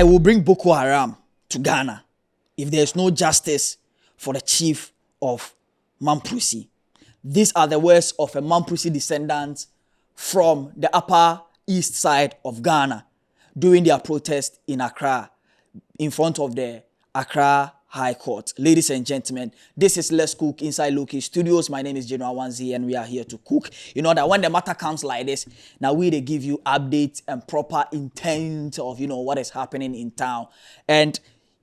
I will bring Boko Haram to Ghana if there is no justice for the chief of Mamprusi. These are the words of a Mamprusi descendant from the upper east side of Ghana during their protest in Accra in front of the Accra High Court. Ladies and gentlemen, this is Let's Cook inside Loki Studios. My name is General Wanzi and we are here to cook. You know that when the matter comes like this, now they give you updates and proper intent of, what is happening in town. And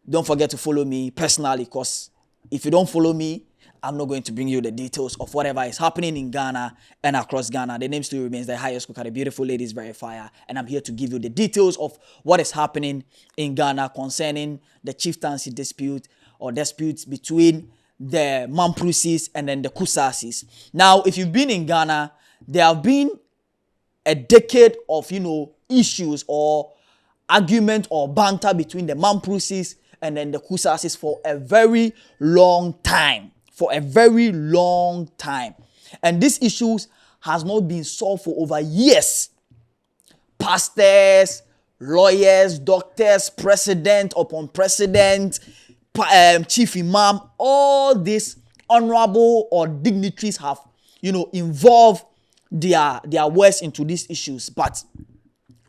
don't forget to follow me personally, because if you don't follow me, I'm not going to bring you the details of whatever is happening in Ghana and across Ghana. The name still remains the highest cook, the beautiful ladies verifier. And I'm here to give you the details of what is happening in Ghana concerning the chieftaincy dispute or disputes between the Mamprusis and then the Kusasis. Now, if you've been in Ghana, there have been a decade of, issues or argument or banter between the Mamprusis and then the Kusasis for a very long time. And these issues has not been solved for over years. Pastors, lawyers, doctors, president upon president, chief imam, all these honorable or dignitaries have, involved their words into these issues. But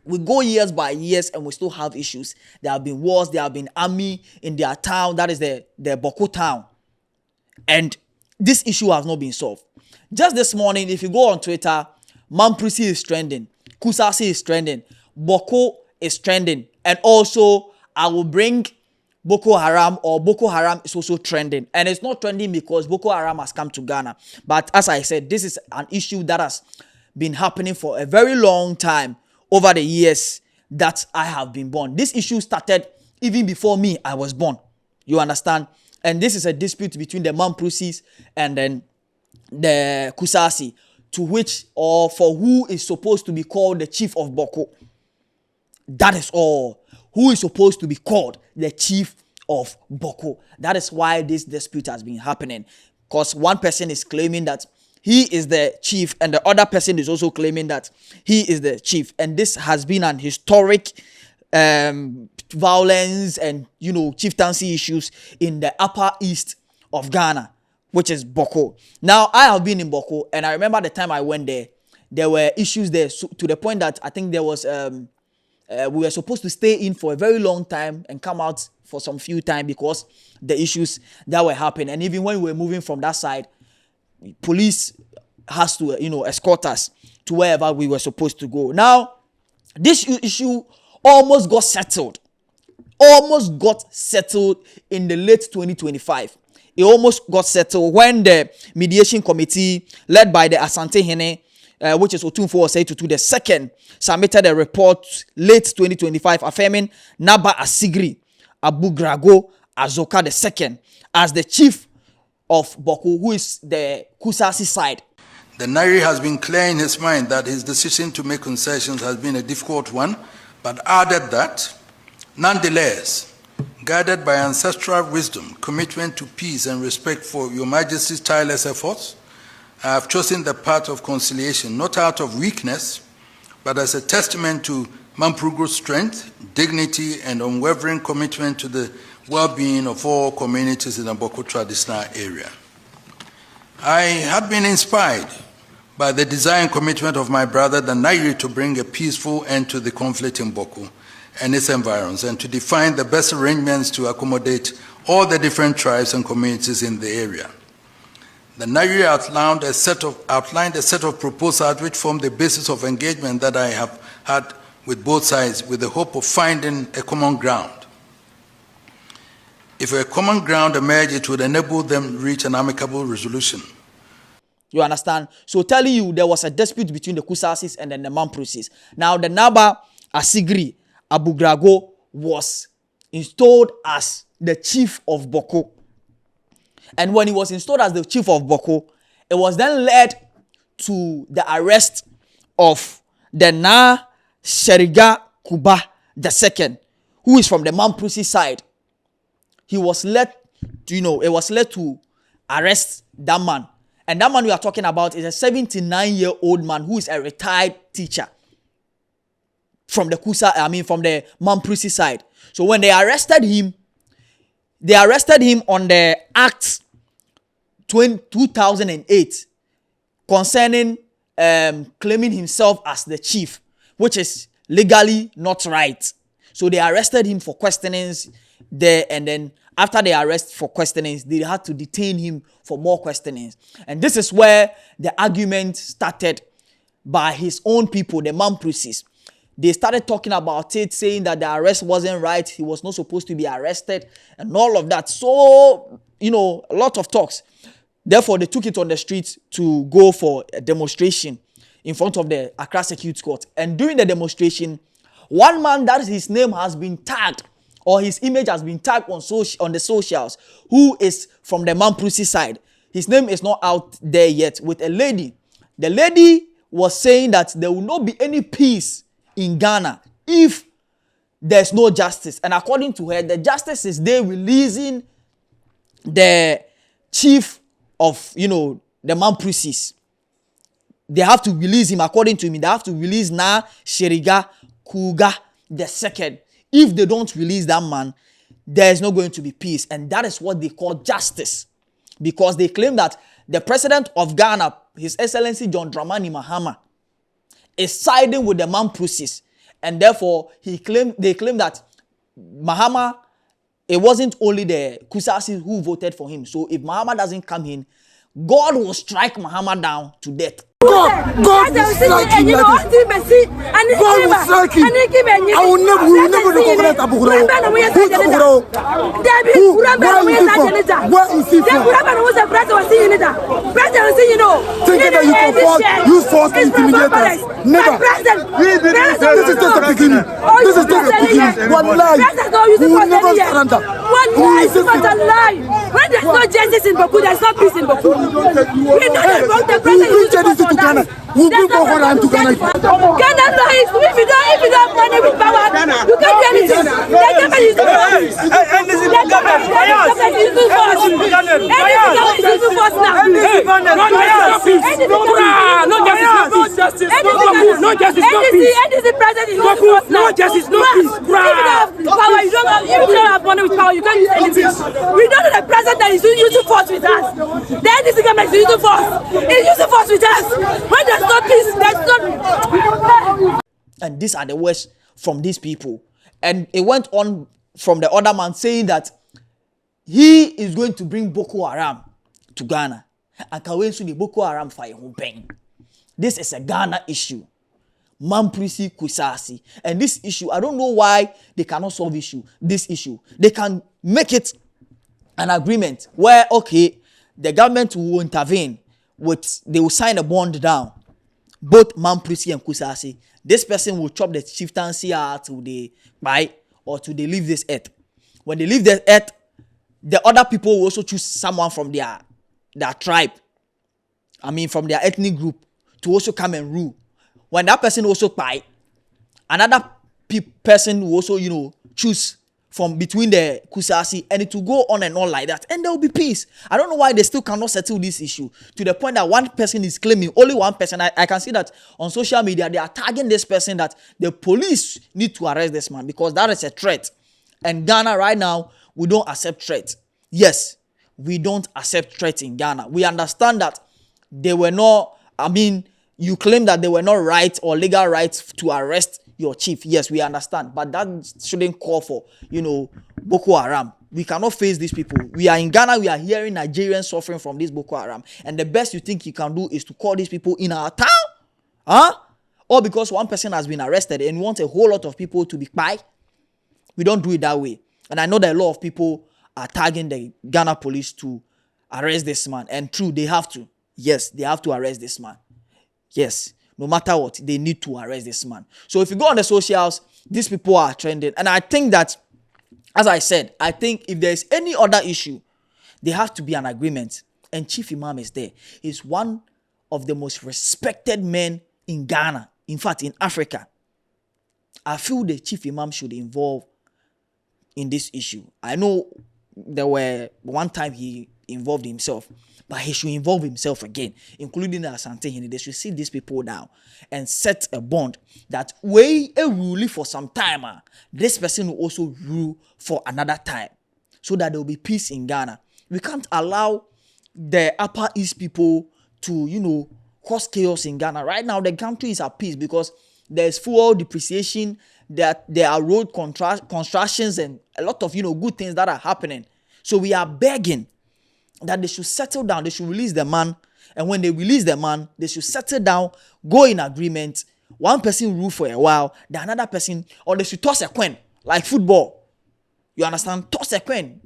we go years by years and we still have issues. There have been wars, there have been army in their town, that is the Boko town. And this issue has not been solved. Just this morning, if you go on Twitter, Mamprusi is trending, Kusasi is trending, Boko is trending, and also I will bring Boko Haram, or Boko Haram is also trending. And it's not trending because Boko Haram has come to Ghana. But as I said, this is an issue that has been happening for a very long time over the years that I have been born. This issue started even before me, I was born. You understand? And this is a dispute between the Mamprusis and then the Kusasi, to which or for who is supposed to be called the chief of Boko. That is all. Who is supposed to be called the chief of Boko. That is why this dispute has been happening. Because one person is claiming that he is the chief and the other person is also claiming that he is the chief. And this has been an historic violence and chieftaincy issues in the upper east of Ghana, which is Boko. Now, I have been in Boko, and I remember the time I went there were issues there, to the point that I think there was we were supposed to stay in for a very long time and come out for some few time because the issues that were happening. And even when we were moving from that side, police has to escort us to wherever we were supposed to go. Now, this issue almost got settled in the late 2025. It almost got settled when the mediation committee led by the Asante Hene, which is Otunfo Osei-Tutu the second, submitted a report late 2025 affirming Naba Asigri Abugrago Azoka the second as the chief of Boko, who is the Kusasi side. The Nairi has been clear in his mind that his decision to make concessions has been a difficult one, but added that, nonetheless, guided by ancestral wisdom, commitment to peace, and respect for Your Majesty's tireless efforts, I have chosen the path of conciliation, not out of weakness, but as a testament to Mamprugo's strength, dignity, and unwavering commitment to the well-being of all communities in the Boko traditional area. I had been inspired by the desire and commitment of my brother, the Nairi, to bring a peaceful end to the conflict in Boko and its environs, and to define the best arrangements to accommodate all the different tribes and communities in the area. The Nairi outlined a set of proposals which form the basis of engagement that I have had with both sides, with the hope of finding a common ground. If a common ground emerged, it would enable them to reach an amicable resolution. You understand? So telling you there was a dispute between the Kusasis and then the Mamprusis. Now the Naba Asigri Abugrago was installed as the chief of Boko. And when he was installed as the chief of Boko, it was then led to the arrest of the Na Sheriga Kuba II, who is from the Mamprusi side. He was led to arrest that man. And that man we are talking about is a 79-year-old man who is a retired teacher from the from the Mamprusi side. So when they arrested him on the Act 2008 concerning claiming himself as the chief, which is legally not right. So they arrested him for questionings there, and then after the arrest for questionings, they had to detain him for more questionings. And this is where the argument started by his own people, the Mamprisis. They started talking about it, saying that the arrest wasn't right, he was not supposed to be arrested, and all of that. So, a lot of talks. Therefore, they took it on the streets to go for a demonstration in front of the Accra Circuit Court. And during the demonstration, one man that his name has been tagged, or his image has been tagged on the socials, who is from the Mamprisi side. His name is not out there yet, with a lady. The lady was saying that there will not be any peace in Ghana if there's no justice. And according to her, the justice is there releasing the chief of, the Mamprisis. They have to release him. According to him, they have to release Na Sheriga Kuga II. If they don't release that man, there is not going to be peace. And that is what they call justice. Because they claim that the president of Ghana, His Excellency John Dramani Mahama, is siding with the Mamprisis. And therefore, they claim that Mahama, it wasn't only the Kusasi who voted for him. So if Mahama doesn't come in, God will strike Mahama down to death. God will strike him like this. God will strike him. We will never recognize Abu Hurairah. Where is he from? Thinking that you can use force to intimidate us. Never. This is just the beginning. This is just the beginning. One lie. We will never surrender. When there's no justice in Bawku, there's no peace in Bawku. We know that the president to Ghana. We'll bring Boko Haram to Ghana. Ghana lies. If you don't have money with power, you can't do anything. The government is using force. The government is using force. The government is using force now. No justice, no peace. NDC president is using force now. No justice, no peace. If you don't have money with power, you can't use anything. We know that the president is using force with us. The NDC government is using force. It's using force with us. When there's no peace, there's no... And these are the words from these people. And it went on from the other man saying that he is going to bring Boko Haram to Ghana. And Kawensu the Boko Haram fire home pain. This is a Ghana issue. Mamprisi Kusasi. And this issue, I don't know why they cannot solve this issue. They can make it an agreement where, okay, the government will intervene they will sign a bond down. Both Mamprisi and Kusasi. This person will chop the chieftaincy to the buy or to they leave this earth. When they leave the earth, the other people will also choose someone from their tribe. From their ethnic group to also come and rule. When that person also buy, another person will also, choose from between the Kusasi, and it will go on and on like that. And there will be peace. I don't know why they still cannot settle this issue to the point that one person is claiming, only one person. I can see that on social media, they are tagging this person that the police need to arrest this man because that is a threat. And Ghana right now, we don't accept threats. Yes, we don't accept threats in Ghana. We understand that they were not, you claim that they were not right or legal rights to arrest your chief. Yes, we understand. But that shouldn't call for, Boko Haram. We cannot face these people. We are in Ghana. We are hearing Nigerians suffering from this Boko Haram. And the best you think you can do is to call these people in our town? Or because one person has been arrested and you want a whole lot of people to be by? We don't do it that way. And I know that a lot of people are tagging the Ghana police to arrest this man. And true, they have to. Yes, they have to arrest this man. Yes, no matter what, they need to arrest this man. So if you go on the socials, these people are trending. And I think that, as I said, I think if there is any other issue, there has to be an agreement. And Chief Imam is there. He's one of the most respected men in Ghana. In fact, in Africa. I feel the Chief Imam should involve in this issue. I know there were one time he involved himself. But he should involve himself again, including the Asante Hene. They should sit these people down and set a bond that way a rule for some time. This person will also rule for another time, so that there will be peace in Ghana. We can't allow the Upper East people to, cause chaos in Ghana. Right now, the country is at peace because there's fuel depreciation, that there are road constructions and a lot of, good things that are happening. So we are begging that they should settle down. They should release the man. And when they release the man, they should settle down, go in agreement. One person rule for a while, the another person, or they should toss a coin, like football. You understand? Toss a coin,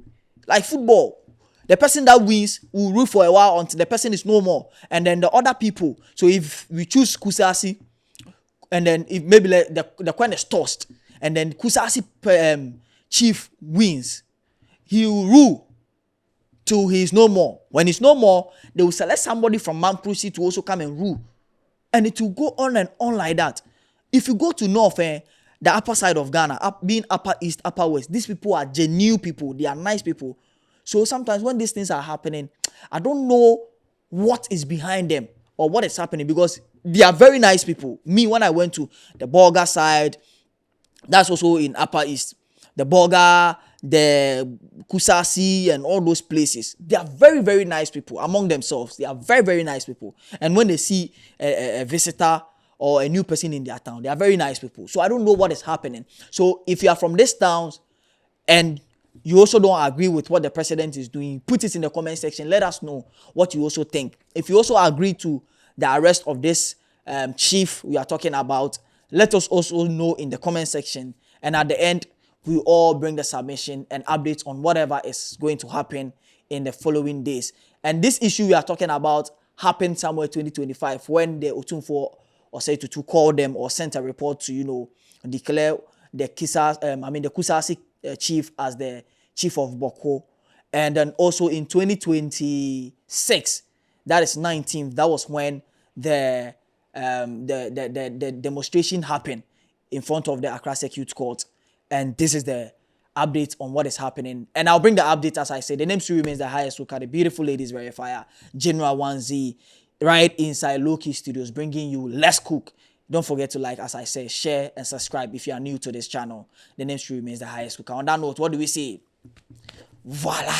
like football. The person that wins will rule for a while until the person is no more. And then the other people, so if we choose Kusasi, and then if maybe the coin is tossed, and then Kusasi chief wins, he will rule till he is no more. When he's no more, they will select somebody from Mamprusi to also come and rule. And it will go on and on like that. If you go to North, the upper side of Ghana, being Upper East, Upper West, these people are genuine people. They are nice people. So sometimes when these things are happening, I don't know what is behind them or what is happening, because they are very nice people. Me, when I went to the Bolga side, that's also in Upper East, the Bolga, the Kusasi, and all those places, they are very, very nice people among themselves. They are very, very nice people. And when they see a visitor or a new person in their town, they are very nice people. So I don't know what is happening. So if you are from these towns and you also don't agree with what the president is doing, put it in the comment section. Let us know what you also think. If you also agree to the arrest of this chief we are talking about, let us also know in the comment section. And at the end, we all bring the submission and updates on whatever is going to happen in the following days. And this issue we are talking about happened somewhere 2025 when the Otunfo or say to call them or sent a report to, declare the Kusasi chief as the chief of Boko. And then also in 2026, that is 19th, that was when the demonstration happened in front of the Accra Circuit Court. And this is the update on what is happening. And I'll bring the update as I say. The name still remains the highest hooker, the beautiful ladies verifier, General 1Z, right inside Loki Studios, bringing you Let's Cook. Don't forget to like, as I say, share and subscribe if you are new to this channel. The name still remains the highest hooker. On that note, what do we say? Voila!